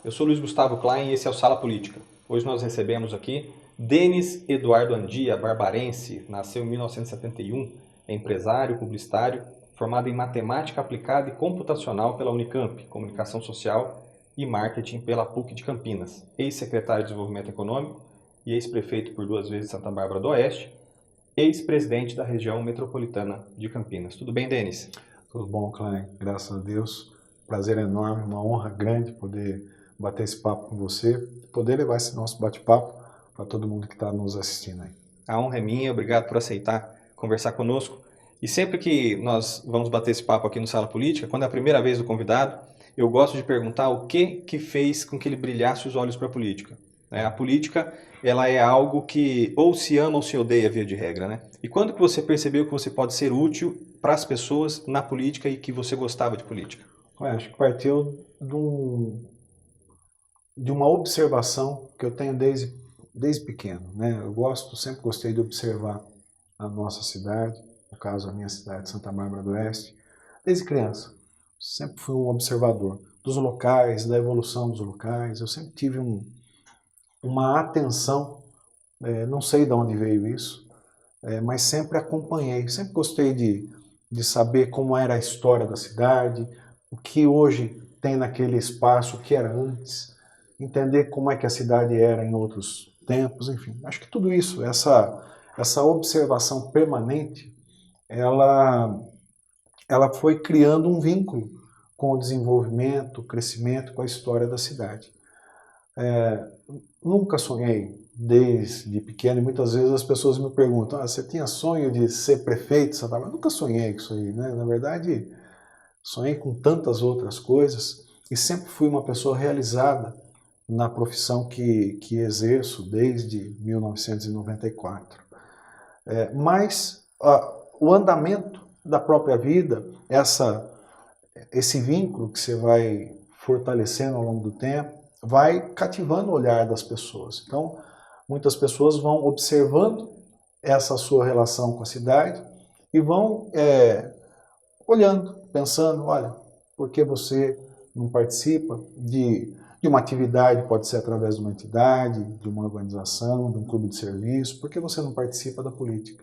eu sou Luiz Gustavo Klein e esse é o Sala Política. Hoje nós recebemos aqui Denis Eduardo Andia, barbarense, nasceu em 1971, é empresário, publicitário, formado em Matemática Aplicada e Computacional pela Unicamp, Comunicação Social e Marketing pela PUC de Campinas, ex-secretário de Desenvolvimento Econômico e ex-prefeito por 2 vezes de Santa Bárbara do Oeste, ex-presidente da região metropolitana de Campinas. Tudo bem, Denis? Tudo bom, Klein? Graças a Deus. Prazer enorme, uma honra grande poder bater esse papo com você, poder levar esse nosso bate-papo para todo mundo que está nos assistindo aí. A honra é minha, obrigado por aceitar conversar conosco. E sempre que nós vamos bater esse papo aqui no Sala Política, quando é a primeira vez do convidado, eu gosto de perguntar o que fez com que ele brilhasse os olhos para a política. A política, ela é algo que ou se ama ou se odeia, via de regra, né? E quando que você percebeu que você pode ser útil para as pessoas na política e que você gostava de política? Acho que partiu de uma observação que eu tenho desde pequeno, né? Sempre gostei de observar a nossa cidade, no caso a minha cidade, Santa Bárbara do Oeste, desde criança. Sempre fui um observador dos locais, da evolução dos locais. Eu sempre tive uma atenção, não sei de onde veio isso, mas sempre acompanhei, sempre gostei de saber como era a história da cidade, o que hoje tem naquele espaço, o que era antes, entender como é que a cidade era em outros tempos, enfim. Acho que tudo isso, essa observação permanente, ela foi criando um vínculo com o desenvolvimento, o crescimento, com a história da cidade. Nunca sonhei desde pequeno, e muitas vezes as pessoas me perguntam, você tinha sonho de ser prefeito de Santa Bárbara? Nunca sonhei com isso aí, né? Na verdade, sonhei com tantas outras coisas e sempre fui uma pessoa realizada na profissão que exerço desde 1994. Mas o andamento da própria vida, esse vínculo que você vai fortalecendo ao longo do tempo, vai cativando o olhar das pessoas. Então, muitas pessoas vão observando essa sua relação com a cidade e vão olhando, pensando, olha, por que você não participa de uma atividade, pode ser através de uma entidade, de uma organização, de um clube de serviço, por que você não participa da política?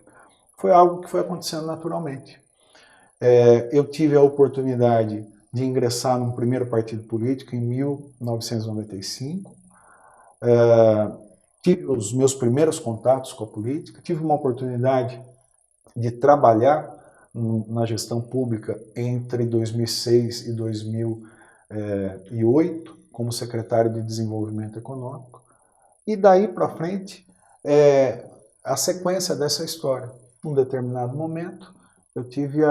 Foi algo que foi acontecendo naturalmente. Eu tive a oportunidade de ingressar num primeiro partido político em 1995. Tive os meus primeiros contatos com a política, tive uma oportunidade de trabalhar na gestão pública entre 2006 e 2008 como secretário de Desenvolvimento Econômico. E daí para frente, a sequência dessa história. Num determinado momento, eu tive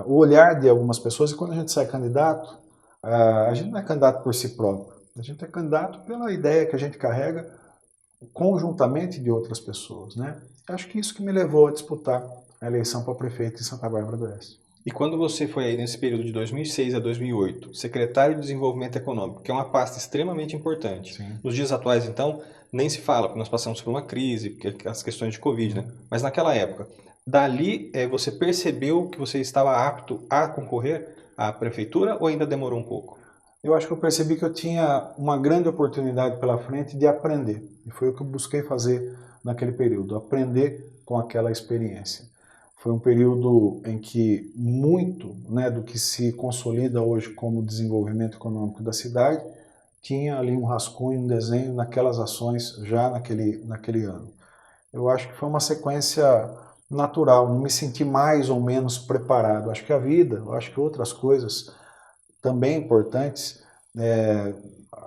o olhar de algumas pessoas, e quando a gente sai candidato, a gente não é candidato por si próprio, a gente é candidato pela ideia que a gente carrega conjuntamente de outras pessoas, né? Acho que isso que me levou a disputar a eleição para prefeito em Santa Bárbara do Oeste. E quando você foi aí nesse período de 2006 a 2008, secretário de Desenvolvimento Econômico, que é uma pasta extremamente importante. Sim. Nos dias atuais, então, nem se fala, porque nós passamos por uma crise, as questões de Covid, né? Mas naquela época, dali você percebeu que você estava apto a concorrer à prefeitura ou ainda demorou um pouco? Eu acho que eu percebi que eu tinha uma grande oportunidade pela frente de aprender. E foi o que eu busquei fazer naquele período, aprender com aquela experiência. Foi um período em que muito, né, do que se consolida hoje como desenvolvimento econômico da cidade tinha ali um rascunho, um desenho naquelas ações já naquele ano. Eu acho que foi uma sequência natural, não me senti mais ou menos preparado. Acho que a vida, acho que outras coisas também importantes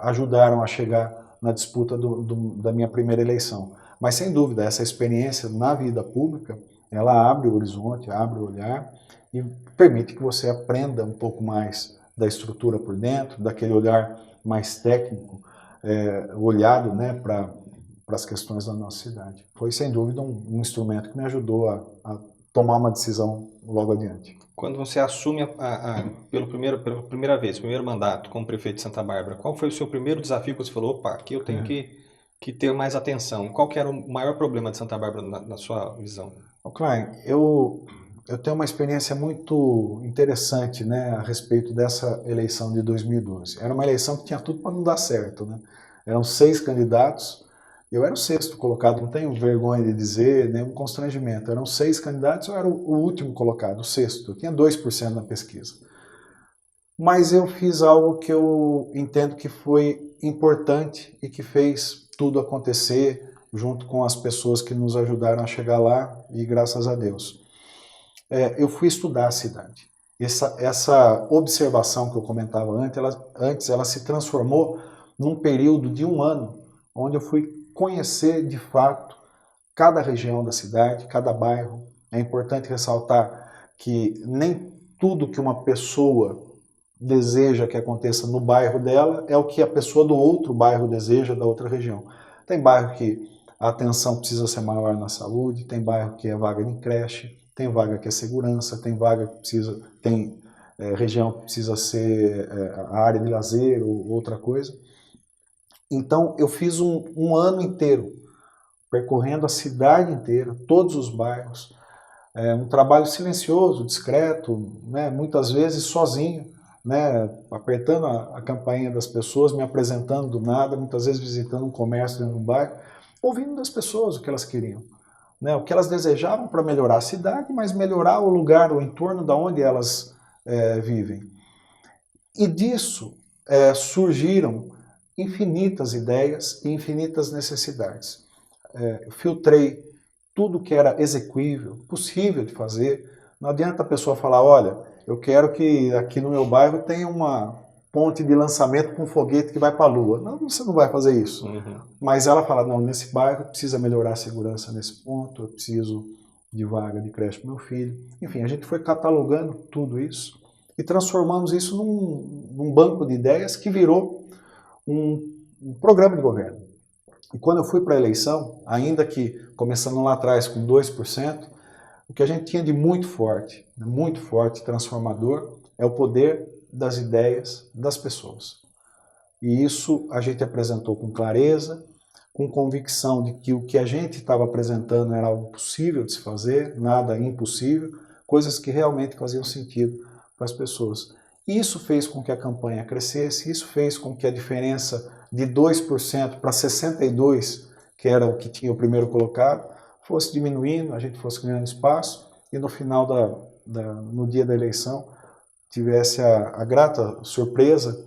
ajudaram a chegar na disputa da minha primeira eleição. Mas sem dúvida, essa experiência na vida pública, ela abre o horizonte, abre o olhar e permite que você aprenda um pouco mais da estrutura por dentro, daquele olhar mais técnico, olhado, né, para as questões da nossa cidade. Foi sem dúvida um instrumento que me ajudou a tomar uma decisão logo adiante. Quando você assume pela primeira vez, primeiro mandato como prefeito de Santa Bárbara, qual foi o seu primeiro desafio que você falou, opa, aqui eu tenho que ter mais atenção? Qual que era o maior problema de Santa Bárbara na sua visão? Klein, eu eu tenho uma experiência muito interessante, né, a respeito dessa eleição de 2012. Era uma eleição que tinha tudo para não dar certo, né? Eram 6 candidatos, eu era o 6º colocado, não tenho vergonha de dizer, nenhum constrangimento. Eram 6 candidatos, eu era o último colocado, o 6º, eu tinha 2% na pesquisa. Mas eu fiz algo que eu entendo que foi importante e que fez tudo acontecer, junto com as pessoas que nos ajudaram a chegar lá, e graças a Deus. Eu fui estudar a cidade. Essa observação que eu comentava antes, ela se transformou num período de 1 ano, onde eu fui conhecer de fato cada região da cidade, cada bairro. É importante ressaltar que nem tudo que uma pessoa deseja que aconteça no bairro dela é o que a pessoa do outro bairro deseja da outra região. Tem bairro que a atenção precisa ser maior na saúde, tem bairro que é vaga de creche, tem vaga que é segurança, tem vaga que precisa, região que precisa ser a área de lazer ou outra coisa. Então eu fiz um ano inteiro percorrendo a cidade inteira, todos os bairros, um trabalho silencioso, discreto, né, muitas vezes sozinho, né, apertando a campainha das pessoas, me apresentando do nada, muitas vezes visitando um comércio dentro do bairro, ouvindo das pessoas o que elas queriam, né, o que elas desejavam para melhorar a cidade, mas melhorar o lugar, o entorno da onde elas vivem. E disso surgiram infinitas ideias e infinitas necessidades. Eu filtrei tudo que era execuível, possível de fazer. Não adianta a pessoa falar, olha, eu quero que aqui no meu bairro tenha uma ponte de lançamento com foguete que vai para a Lua. Não, você não vai fazer isso. Uhum. Mas ela fala, não, nesse bairro precisa melhorar a segurança nesse ponto, eu preciso de vaga de creche para meu filho. Enfim, a gente foi catalogando tudo isso e transformamos isso num banco de ideias que virou um programa de governo. E quando eu fui para a eleição, ainda que começando lá atrás com 2%, o que a gente tinha de muito forte, transformador, é o poder das ideias das pessoas. E isso a gente apresentou com clareza, com convicção de que o que a gente estava apresentando era algo possível de se fazer, nada impossível, coisas que realmente faziam sentido para as pessoas. Isso fez com que a campanha crescesse, isso fez com que a diferença de 2% para 62%, que era o que tinha o primeiro colocado, fosse diminuindo, a gente fosse ganhando espaço e no final, no dia da eleição, tivesse a grata surpresa,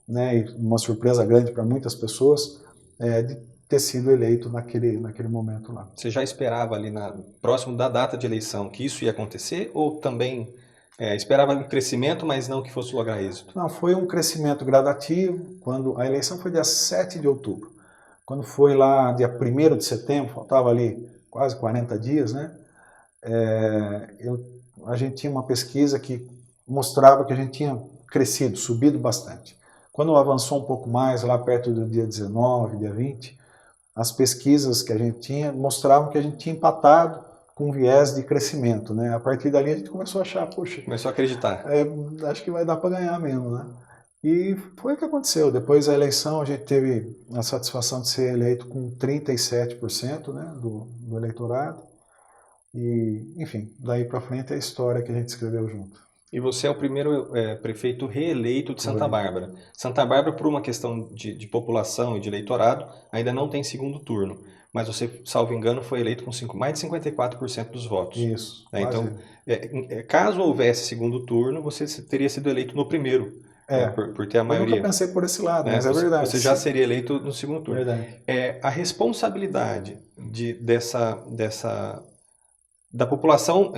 né, e uma surpresa grande para muitas pessoas, de ter sido eleito naquele momento lá. Você já esperava ali próximo da data de eleição que isso ia acontecer ou também esperava um crescimento, mas não que fosse lograr êxito? Não, foi um crescimento gradativo. Quando a eleição foi dia 7 de outubro. Quando foi lá dia 1º de setembro, faltava ali quase 40 dias, né? A gente tinha uma pesquisa que mostrava que a gente tinha crescido, subido bastante. Quando avançou um pouco mais, lá perto do dia 19, dia 20, as pesquisas que a gente tinha mostravam que a gente tinha empatado com viés de crescimento, né? A partir dali a gente começou a achar, poxa... Começou a acreditar. Acho que vai dar para ganhar mesmo, né? E foi o que aconteceu. Depois da eleição a gente teve a satisfação de ser eleito com 37%, né, do eleitorado. E, enfim, daí para frente é a história que a gente escreveu junto. E você é o primeiro prefeito reeleito de Santa Bárbara. Santa Bárbara, por uma questão de população e de eleitorado, ainda não tem segundo turno. Mas você, salvo engano, foi eleito com mais de 54% dos votos. Isso. Então, caso houvesse segundo turno, você teria sido eleito no primeiro, por ter a maioria. Eu nunca pensei por esse lado, mas é verdade. Você já seria eleito no segundo turno. Verdade. A responsabilidade da população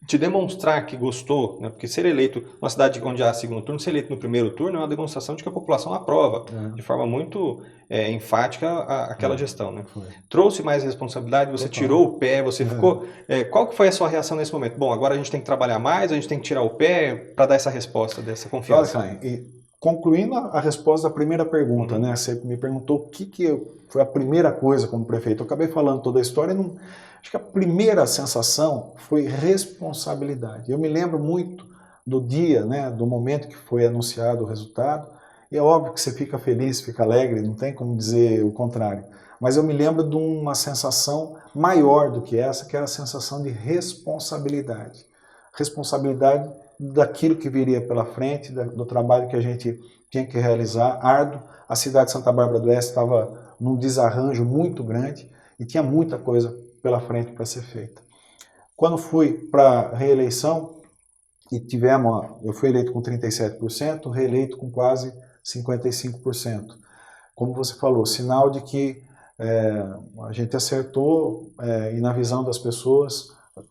te demonstrar que gostou, né? Porque ser eleito numa cidade onde há segundo turno, ser eleito no primeiro turno é uma demonstração de que a população aprova de forma muito enfática aquela gestão, né? Trouxe mais responsabilidade, você tirou o pé, você ficou... qual que foi a sua reação nesse momento? Bom, agora a gente tem que trabalhar mais, a gente tem que tirar o pé para dar essa resposta, dessa confiança. Olha, e concluindo a resposta da primeira pergunta, né? Você me perguntou o que foi a primeira coisa como prefeito. Eu acabei falando toda a história e acho que a primeira sensação foi responsabilidade. Eu me lembro muito do dia, né, do momento que foi anunciado o resultado, e é óbvio que você fica feliz, fica alegre, não tem como dizer o contrário. Mas eu me lembro de uma sensação maior do que essa, que era a sensação de responsabilidade. responsabilidade daquilo que viria pela frente, do trabalho que a gente tinha que realizar, árduo. A cidade de Santa Bárbara do Oeste estava num desarranjo muito grande e tinha muita coisa pela frente para ser feita. Quando fui para a reeleição, eu fui eleito com 37%, reeleito com quase 55%. Como você falou, sinal de que a gente acertou e na visão das pessoas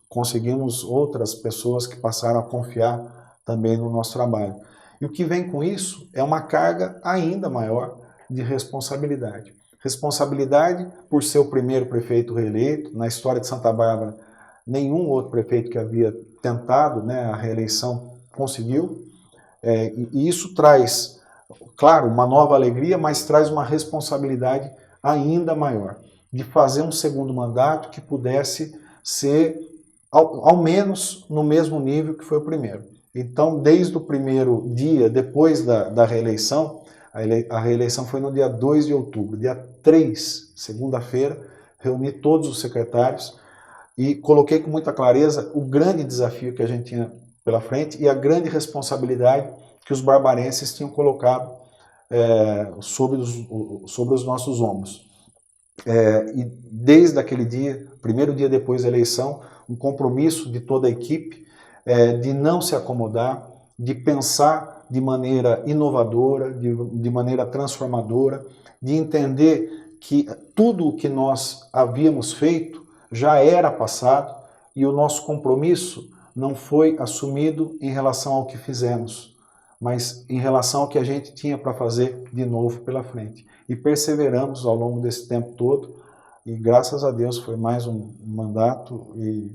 conseguimos outras pessoas que passaram a confiar também no nosso trabalho. E o que vem com isso é uma carga ainda maior de responsabilidade. Responsabilidade por ser o primeiro prefeito reeleito. Na história de Santa Bárbara, nenhum outro prefeito que havia tentado, né, a reeleição conseguiu. E isso traz, claro, uma nova alegria, mas traz uma responsabilidade ainda maior, de fazer um segundo mandato que pudesse ser ao menos no mesmo nível que foi o primeiro. Então, desde o primeiro dia, depois da reeleição, a reeleição foi no dia 2 de outubro, dia 3, segunda-feira, reuni todos os secretários e coloquei com muita clareza o grande desafio que a gente tinha pela frente e a grande responsabilidade que os barbarenses tinham colocado sobre os nossos ombros. E desde aquele dia, primeiro dia depois da eleição, um compromisso de toda a equipe de não se acomodar, de pensar de maneira inovadora, de maneira transformadora, de entender que tudo o que nós havíamos feito já era passado e o nosso compromisso não foi assumido em relação ao que fizemos, mas em relação ao que a gente tinha para fazer de novo pela frente. E perseveramos ao longo desse tempo todo, e graças a Deus foi mais um mandato e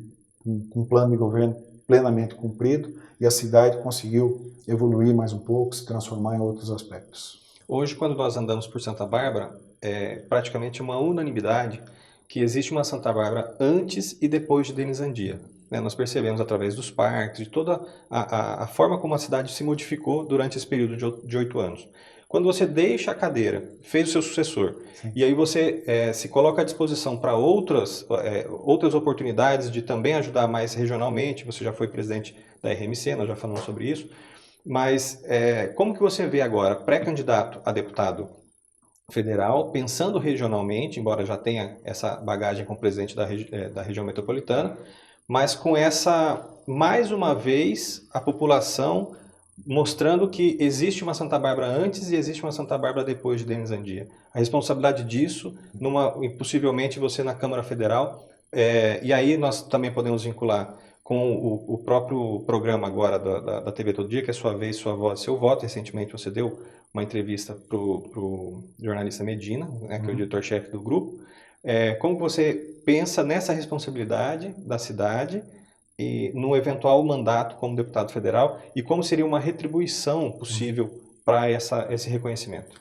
um plano de governo plenamente cumprido, e a cidade conseguiu evoluir mais um pouco, se transformar em outros aspectos. Hoje, quando nós andamos por Santa Bárbara, é praticamente uma unanimidade que existe uma Santa Bárbara antes e depois de Denis Andia. Nós percebemos através dos parques, de toda a forma como a cidade se modificou durante esse período de 8 anos. Quando você deixa a cadeira, fez o seu sucessor, sim, e aí você se coloca à disposição para outras oportunidades de também ajudar mais regionalmente, você já foi presidente da RMC, nós já falamos sobre isso, mas como que você vê agora, pré-candidato a deputado federal, pensando regionalmente, embora já tenha essa bagagem como presidente da região metropolitana, mas com essa, mais uma vez, a população mostrando que existe uma Santa Bárbara antes e existe uma Santa Bárbara depois de Denis Andia. A responsabilidade disso, possivelmente você na Câmara Federal, e aí nós também podemos vincular com o próprio programa agora da TV Todo Dia, que é Sua Vez, Sua Voz, Seu Voto. Recentemente você deu uma entrevista para o jornalista Medina, né, que é o diretor-chefe do grupo. Como você pensa nessa responsabilidade da cidade e no eventual mandato como deputado federal, e como seria uma retribuição possível para esse reconhecimento?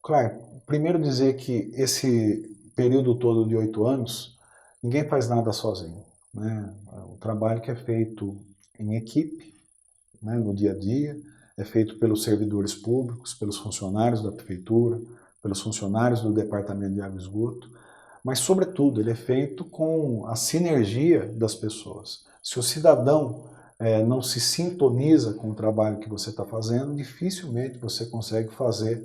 Claro, primeiro dizer que esse período todo de 8 anos, ninguém faz nada sozinho, né? O trabalho que é feito em equipe, né, no dia a dia, é feito pelos servidores públicos, pelos funcionários da prefeitura, pelos funcionários do Departamento de Água e Esgoto, mas, sobretudo, ele é feito com a sinergia das pessoas. Se o cidadão não se sintoniza com o trabalho que você está fazendo, dificilmente você consegue fazer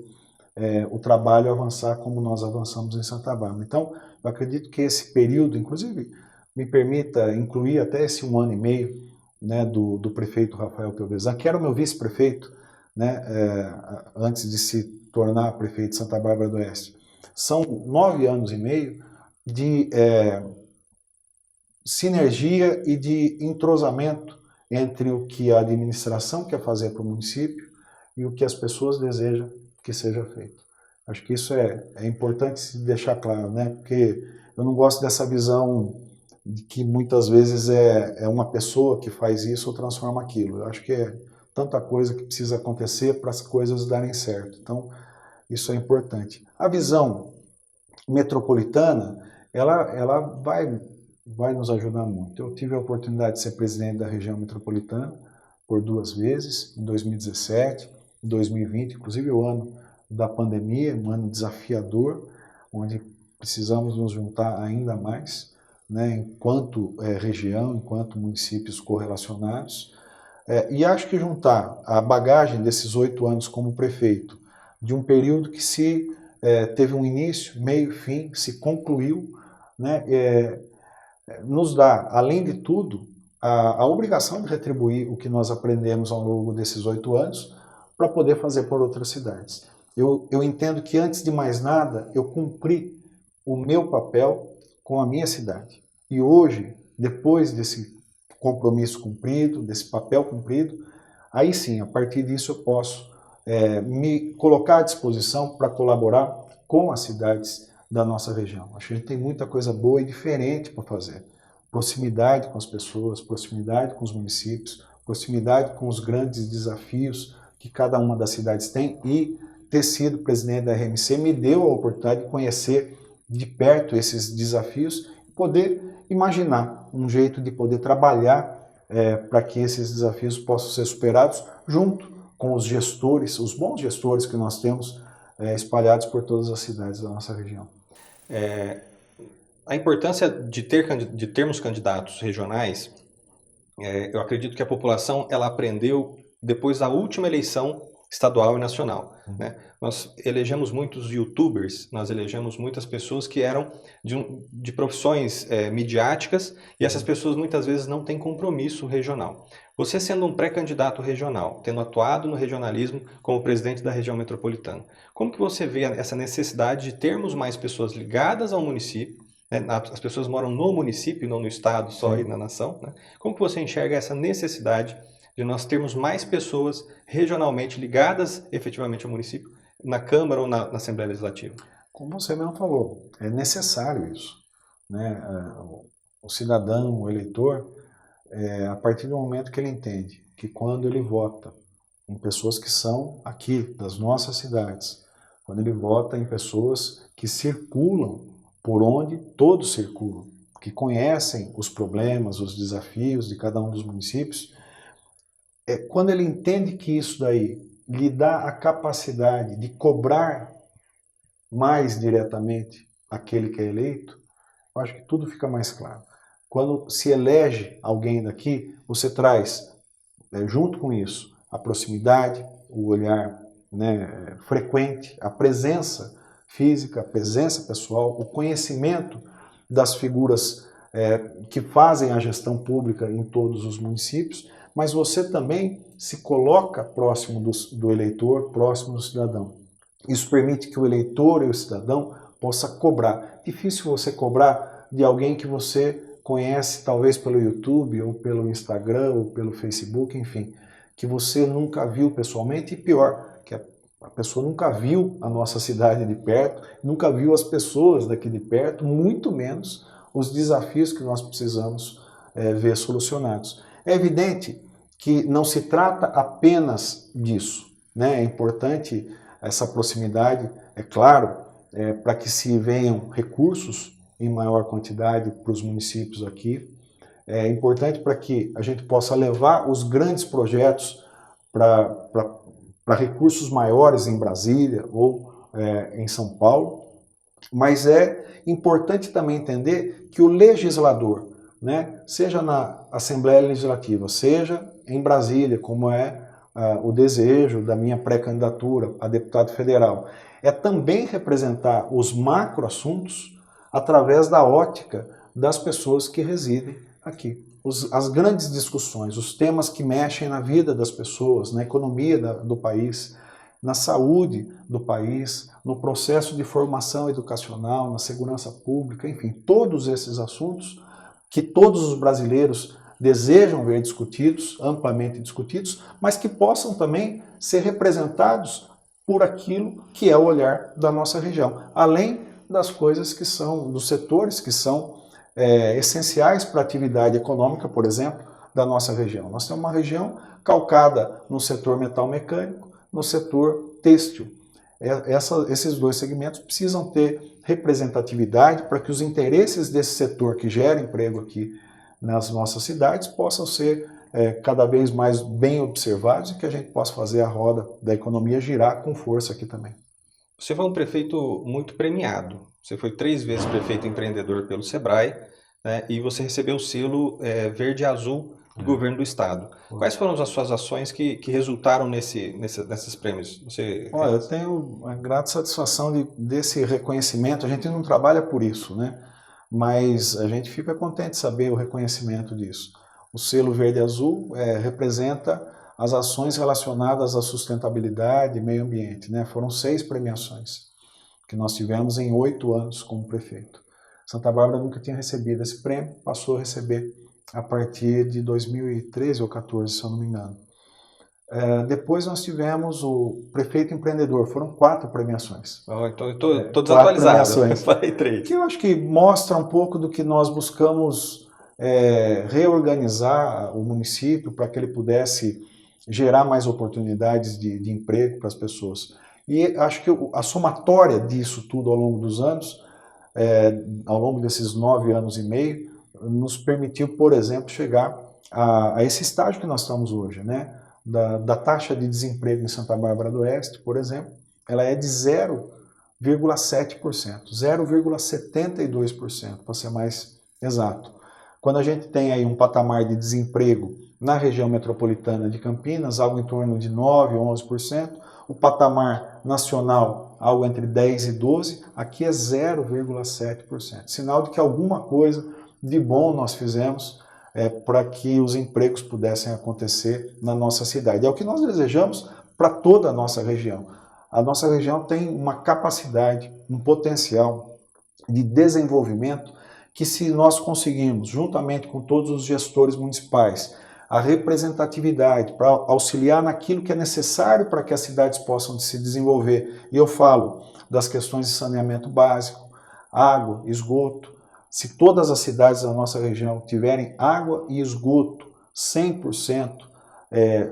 o trabalho avançar como nós avançamos em Santa Bárbara. Então, eu acredito que esse período, inclusive, me permita incluir até esse 1 ano e meio, né, do prefeito Rafael Pelvezan, que era o meu vice-prefeito, né, antes de se tornar prefeito de Santa Bárbara do Oeste. São 9 anos e meio de sinergia e de entrosamento entre o que a administração quer fazer para o município e o que as pessoas desejam que seja feito. Acho que isso é importante se deixar claro, né? Porque eu não gosto dessa visão de que muitas vezes é uma pessoa que faz isso ou transforma aquilo. Eu acho que é tanta coisa que precisa acontecer para as coisas darem certo. Então, isso é importante. A visão metropolitana, ela vai nos ajudar muito. Eu tive a oportunidade de ser presidente da região metropolitana por 2 vezes, em 2017, em 2020, inclusive o ano da pandemia, um ano desafiador, onde precisamos nos juntar ainda mais, né, enquanto região, enquanto municípios correlacionados. E acho que juntar a bagagem desses 8 anos como prefeito, de um período que teve um início, meio, fim, se concluiu, né, nos dá, além de tudo, a obrigação de retribuir o que nós aprendemos ao longo desses 8 anos para poder fazer por outras cidades. Eu entendo que, antes de mais nada, eu cumpri o meu papel com a minha cidade. E hoje, depois desse compromisso cumprido, desse papel cumprido, aí sim, a partir disso eu posso me colocar à disposição para colaborar com as cidades da nossa região. Acho que a gente tem muita coisa boa e diferente para fazer. Proximidade com as pessoas, proximidade com os municípios, proximidade com os grandes desafios que cada uma das cidades tem, e ter sido presidente da RMC me deu a oportunidade de conhecer de perto esses desafios e poder imaginar um jeito de poder trabalhar para que esses desafios possam ser superados junto com os gestores, os bons gestores que nós temos espalhados por todas as cidades da nossa região. A importância de termos candidatos regionais, eu acredito que a população ela aprendeu depois da última eleição estadual e nacional. Né? Nós elegemos muitos youtubers, nós elegemos muitas pessoas que eram de profissões midiáticas, e essas pessoas muitas vezes não têm compromisso regional. Você, sendo um pré-candidato regional, tendo atuado no regionalismo como presidente da região metropolitana, como que você vê essa necessidade de termos mais pessoas ligadas ao município? As pessoas moram no município, não no estado só e na nação. Né? Como que você enxerga essa necessidade de nós termos mais pessoas regionalmente ligadas efetivamente ao município, na Câmara ou na Assembleia Legislativa? Como você mesmo falou, é necessário isso. Né? O cidadão, o eleitor, a partir do momento que ele entende que, quando ele vota em pessoas que são aqui, das nossas cidades, quando ele vota em pessoas que circulam por onde todos circulam, que conhecem os problemas, os desafios de cada um dos municípios, quando ele entende que isso daí lhe dá a capacidade de cobrar mais diretamente aquele que é eleito, eu acho que tudo fica mais claro. Quando se elege alguém daqui, você traz, junto com isso, a proximidade, o olhar frequente, a presença física, a presença pessoal, o conhecimento das figuras que fazem a gestão pública em todos os municípios, mas você também se coloca próximo do eleitor, próximo do cidadão. Isso permite que o eleitor e o cidadão possa cobrar. Difícil você cobrar de alguém que você conhece, talvez pelo YouTube, ou pelo Instagram, ou pelo Facebook, enfim, que você nunca viu pessoalmente, e pior, que a pessoa nunca viu a nossa cidade de perto, nunca viu as pessoas daqui de perto, muito menos os desafios que nós precisamos ver solucionados. É evidente que não se trata apenas disso, né? É importante essa proximidade, é claro, para que se venham recursos em maior quantidade para os municípios aqui. É importante para que a gente possa levar os grandes projetos para recursos maiores em Brasília ou em São Paulo, mas é importante também entender que o legislador, né, seja na Assembleia Legislativa, seja em Brasília, como é o desejo da minha pré-candidatura a deputado federal, é também representar os macroassuntos através da ótica das pessoas que residem aqui. As grandes discussões, os temas que mexem na vida das pessoas, na economia do país, na saúde do país, no processo de formação educacional, na segurança pública, enfim, todos esses assuntos que todos os brasileiros desejam ver discutidos, amplamente discutidos, mas que possam também ser representados por aquilo que é o olhar da nossa região, além das coisas que são, dos setores que são essenciais para a atividade econômica, por exemplo, da nossa região. Nós temos uma região calcada no setor metal-mecânico, no setor têxtil. Esses dois segmentos precisam ter representatividade para que os interesses desse setor que gera emprego aqui nas nossas cidades possam ser cada vez mais bem observados e que a gente possa fazer a roda da economia girar com força aqui também. Você foi um prefeito muito premiado. Você foi 3 vezes prefeito empreendedor pelo Sebrae, né? E você recebeu o selo verde e azul do governo do estado. Quais foram as suas ações que resultaram nesses prêmios? Olha, eu tenho a grata satisfação desse reconhecimento. A gente não trabalha por isso, né? Mas a gente fica contente de saber o reconhecimento disso. O selo verde e azul representa as ações relacionadas à sustentabilidade e meio ambiente, né? Foram 6 premiações que nós tivemos em 8 anos como prefeito. Santa Bárbara nunca tinha recebido esse prêmio, passou a receber a partir de 2013 ou 2014, se eu não me engano. Depois nós tivemos o prefeito empreendedor, foram 4 premiações. Então eu estou 4 desatualizado, premiações. falei 3. Que eu acho que mostra um pouco do que nós buscamos reorganizar o município para que ele pudesse gerar mais oportunidades de emprego para as pessoas. E acho que a somatória disso tudo ao longo dos anos, ao longo desses 9 anos e meio, nos permitiu, por exemplo, chegar a esse estágio que nós estamos hoje, né? Da taxa de desemprego em Santa Bárbara do Oeste, por exemplo, ela é de 0,7%, 0,72%, para ser mais exato. Quando a gente tem aí um patamar de desemprego na região metropolitana de Campinas, algo em torno de 9%, 11%, o patamar nacional, algo entre 10% e 12%, aqui é 0,7%. Sinal de que alguma coisa de bom nós fizemos para que os empregos pudessem acontecer na nossa cidade. É o que nós desejamos para toda a nossa região. A nossa região tem uma capacidade, um potencial de desenvolvimento que, se nós conseguirmos, juntamente com todos os gestores municipais, a representatividade para auxiliar naquilo que é necessário para que as cidades possam se desenvolver. E eu falo das questões de saneamento básico, água, esgoto. Se todas as cidades da nossa região tiverem água e esgoto 100%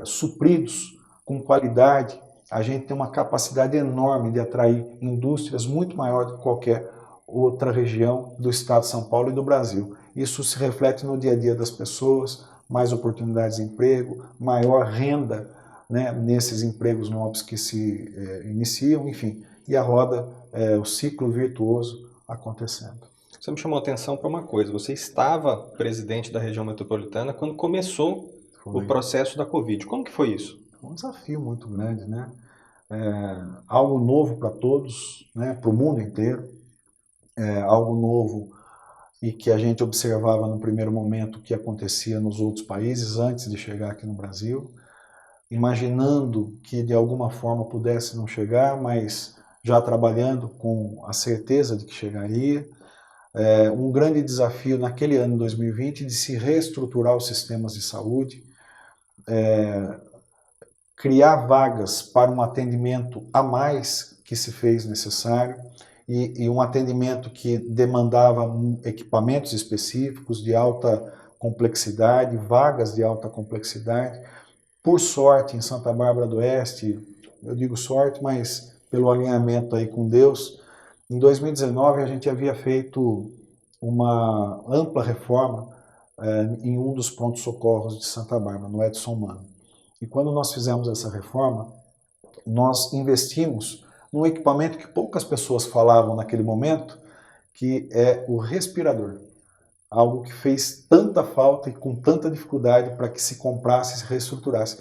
supridos com qualidade, a gente tem uma capacidade enorme de atrair indústrias muito maior do que qualquer outra região do estado de São Paulo e do Brasil. Isso se reflete no dia a dia das pessoas, mais oportunidades de emprego, maior renda, né, nesses empregos novos que se iniciam, enfim, e a roda, o ciclo virtuoso acontecendo. Você me chamou a atenção para uma coisa, você estava presidente da região metropolitana quando começou o processo da Covid. Como que foi isso? Um desafio muito grande, né? Algo novo para todos, né? Para o mundo inteiro, algo novo e que a gente observava no primeiro momento o que acontecia nos outros países antes de chegar aqui no Brasil, imaginando que de alguma forma pudesse não chegar, mas já trabalhando com a certeza de que chegaria. Um grande desafio naquele ano 2020 de se reestruturar os sistemas de saúde, criar vagas para um atendimento a mais que se fez necessário e um atendimento que demandava equipamentos específicos de alta complexidade, vagas de alta complexidade. Por sorte, em Santa Bárbara do Oeste, eu digo sorte, mas pelo alinhamento aí com Deus, em 2019 a gente havia feito uma ampla reforma em um dos prontos-socorros de Santa Bárbara, no Edson Mano. E quando nós fizemos essa reforma, nós investimos num equipamento que poucas pessoas falavam naquele momento, que é o respirador. Algo que fez tanta falta e com tanta dificuldade para que se comprasse e se reestruturasse.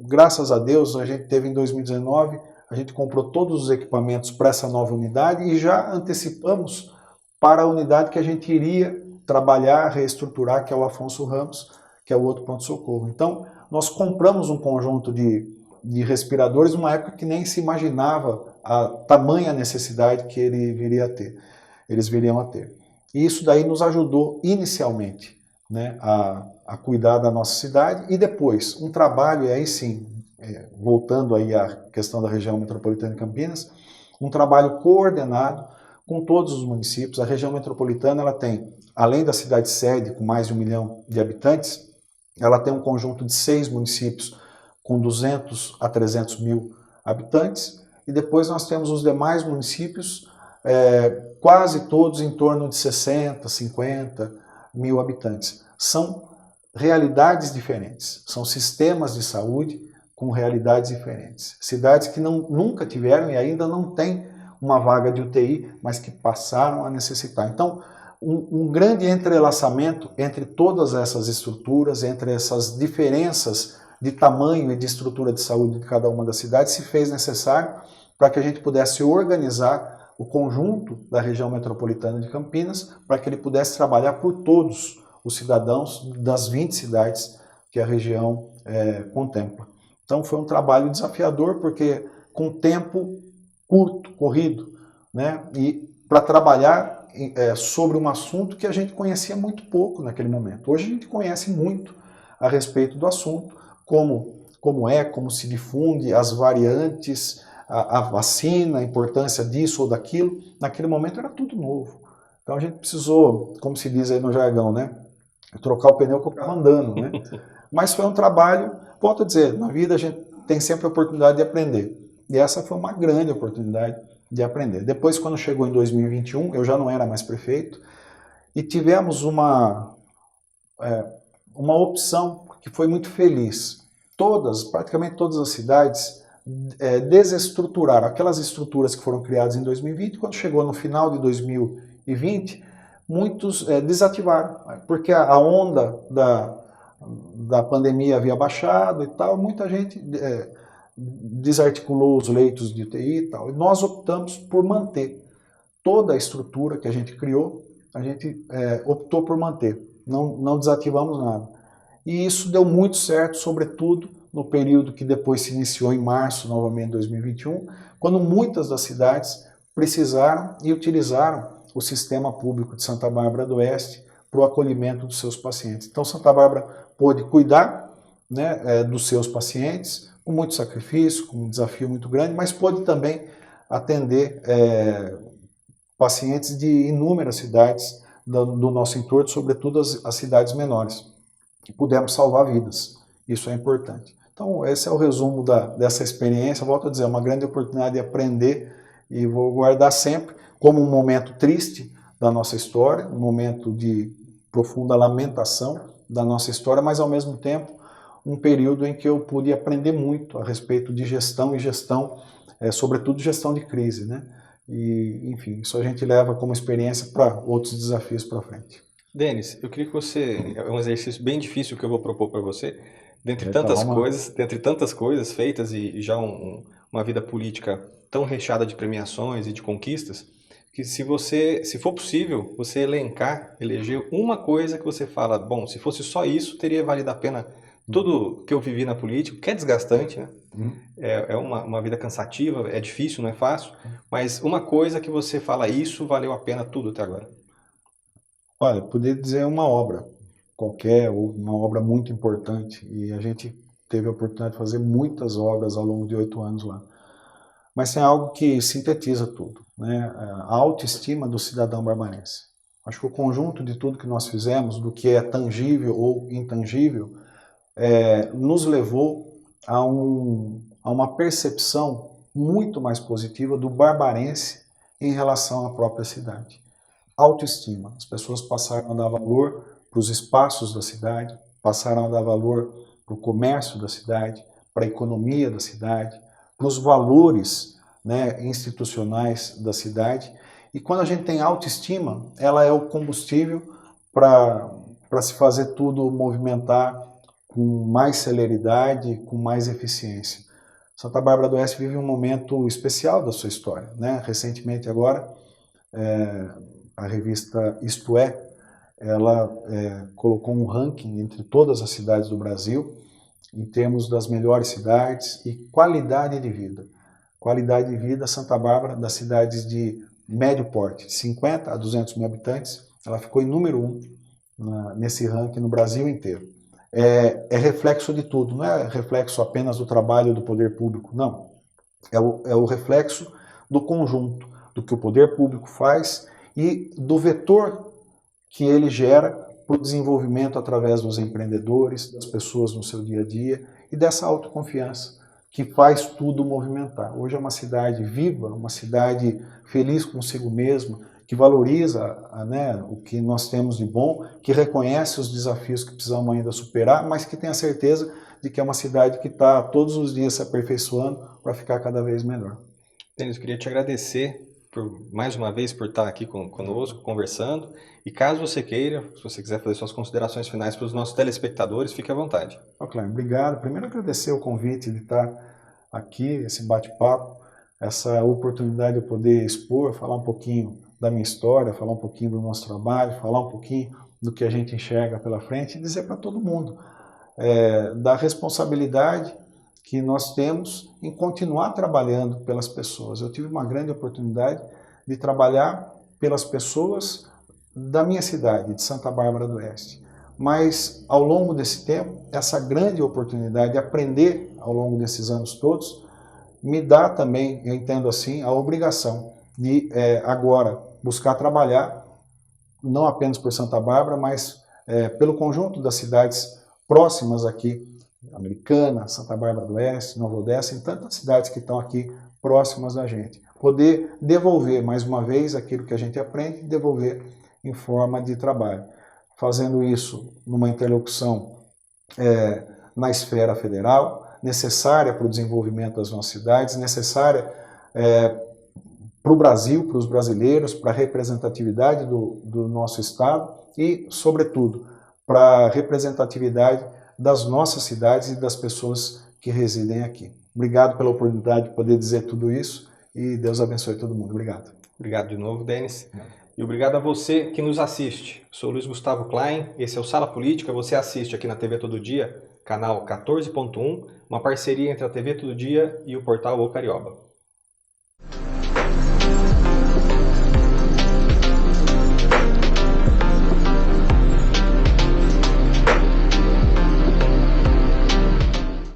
Graças a Deus, a gente teve em 2019, a gente comprou todos os equipamentos para essa nova unidade e já antecipamos para a unidade que a gente iria trabalhar, reestruturar, que é o Afonso Ramos, que é o outro pronto-socorro. Então, nós compramos um conjunto de respiradores numa época que nem se imaginava a tamanha necessidade que eles viriam a ter. E isso daí nos ajudou inicialmente, né, a cuidar da nossa cidade e depois um trabalho, e aí sim, voltando aí à questão da região metropolitana de Campinas, um trabalho coordenado com todos os municípios. A região metropolitana ela tem, além da cidade sede com mais de 1 milhão de habitantes, ela tem um conjunto de 6 municípios com 200 a 300 mil habitantes e depois nós temos os demais municípios, quase todos em torno de 60, 50 mil habitantes. São realidades diferentes, são sistemas de saúde com realidades diferentes. Cidades que nunca tiveram e ainda não têm uma vaga de UTI, mas que passaram a necessitar. Então, um grande entrelaçamento entre todas essas estruturas, entre essas diferenças de tamanho e de estrutura de saúde de cada uma das cidades, se fez necessário para que a gente pudesse organizar o conjunto da região metropolitana de Campinas, para que ele pudesse trabalhar por todos os cidadãos das 20 cidades que a região contempla. Então foi um trabalho desafiador, porque com tempo curto, corrido, né? E para trabalhar sobre um assunto que a gente conhecia muito pouco naquele momento. Hoje a gente conhece muito a respeito do assunto, como se difunde, as variantes, a vacina, a importância disso ou daquilo. Naquele momento era tudo novo. Então a gente precisou, como se diz aí no jargão, né? Trocar o pneu com o carro andando, né? Mas foi um trabalho, volto a dizer, na vida a gente tem sempre a oportunidade de aprender. E essa foi uma grande oportunidade de aprender. Depois, quando chegou em 2021, eu já não era mais prefeito, e tivemos uma opção que foi muito feliz. Praticamente todas as cidades desestruturaram aquelas estruturas que foram criadas em 2020, quando chegou no final de 2020, muitos desativaram, porque a onda da pandemia havia baixado e tal, muita gente desarticulou os leitos de UTI e tal. E nós optamos por manter toda a estrutura que a gente criou, a gente optou por manter, não desativamos nada. E isso deu muito certo, sobretudo no período que depois se iniciou em março, novamente 2021, quando muitas das cidades precisaram e utilizaram o sistema público de Santa Bárbara do Oeste para o acolhimento dos seus pacientes. Então Santa Bárbara pôde cuidar, né, dos seus pacientes, com muito sacrifício, com um desafio muito grande, mas pôde também atender pacientes de inúmeras cidades do nosso entorno, sobretudo as cidades menores. E pudemos salvar vidas. Isso é importante. Então, esse é o resumo dessa experiência. Volto a dizer, é uma grande oportunidade de aprender, e vou guardar sempre como um momento triste da nossa história, um momento de profunda lamentação da nossa história, mas ao mesmo tempo um período em que eu pude aprender muito a respeito de gestão, sobretudo gestão de crise, né? E, enfim, isso a gente leva como experiência para outros desafios para frente. Denis, eu queria que você, é um exercício bem difícil que eu vou propor para você, dentre tantas coisas feitas e já uma vida política tão recheada de premiações e de conquistas, que se for possível, você eleger uma coisa que você fala, bom, se fosse só isso, teria valido a pena tudo que eu vivi na política, que é desgastante, né? É uma vida cansativa, é difícil, não é fácil, mas uma coisa que você fala, isso valeu a pena tudo até agora. Olha, poderia dizer uma obra qualquer, ou uma obra muito importante, e a gente teve a oportunidade de fazer muitas obras ao longo de 8 anos lá. Mas tem algo que sintetiza tudo, né? A autoestima do cidadão barbarense. Acho que o conjunto de tudo que nós fizemos, do que é tangível ou intangível, nos levou a uma percepção muito mais positiva do barbarense em relação à própria cidade. Autoestima. As pessoas passaram a dar valor para os espaços da cidade, passaram a dar valor para o comércio da cidade, para a economia da cidade, para os valores, né, institucionais da cidade. E quando a gente tem autoestima, ela é o combustível para se fazer tudo movimentar com mais celeridade, com mais eficiência. Santa Bárbara do Oeste vive um momento especial da sua história, né? Recentemente agora, a revista Isto É, ela colocou um ranking entre todas as cidades do Brasil, em termos das melhores cidades e qualidade de vida. Qualidade de vida, Santa Bárbara, das cidades de médio porte, de 50 a 200 mil habitantes, ela ficou em número 1 nesse ranking no Brasil inteiro. É reflexo de tudo, não é reflexo apenas do trabalho do poder público, não. É o reflexo do conjunto, do que o poder público faz e do vetor que ele gera para o desenvolvimento através dos empreendedores, das pessoas no seu dia a dia e dessa autoconfiança que faz tudo movimentar. Hoje é uma cidade viva, uma cidade feliz consigo mesma, que valoriza o que nós temos de bom, que reconhece os desafios que precisamos ainda superar, mas que tem a certeza de que é uma cidade que está todos os dias se aperfeiçoando para ficar cada vez melhor. Denis, eu queria te agradecer mais uma vez por estar aqui conosco, conversando. E caso você queira, se você quiser fazer suas considerações finais para os nossos telespectadores, fique à vontade. Cláudio, obrigado. Primeiro agradecer o convite de estar aqui, esse bate-papo, essa oportunidade de eu poder expor, falar um pouquinho da minha história, falar um pouquinho do nosso trabalho, falar um pouquinho do que a gente enxerga pela frente e dizer para todo mundo da responsabilidade que nós temos em continuar trabalhando pelas pessoas. Eu tive uma grande oportunidade de trabalhar pelas pessoas da minha cidade, de Santa Bárbara do Oeste. Mas, ao longo desse tempo, essa grande oportunidade de aprender ao longo desses anos todos, me dá também, eu entendo assim, a obrigação de agora buscar trabalhar, não apenas por Santa Bárbara, mas pelo conjunto das cidades próximas aqui, Americana, Santa Bárbara do Oeste, Nova Odessa, em tantas cidades que estão aqui próximas da gente. Poder devolver mais uma vez aquilo que a gente aprende e devolver em forma de trabalho. Fazendo isso numa interlocução na esfera federal, necessária para o desenvolvimento das nossas cidades, necessária para o Brasil, para os brasileiros, para a representatividade do nosso Estado e, sobretudo, para a representatividade das nossas cidades e das pessoas que residem aqui. Obrigado pela oportunidade de poder dizer tudo isso e Deus abençoe todo mundo. Obrigado. Obrigado de novo, Denis. E obrigado a você que nos assiste. Sou Luiz Gustavo Klein, esse é o Sala Política. Você assiste aqui na TV Todo Dia, canal 14.1, uma parceria entre a TV Todo Dia e o portal O Carioba.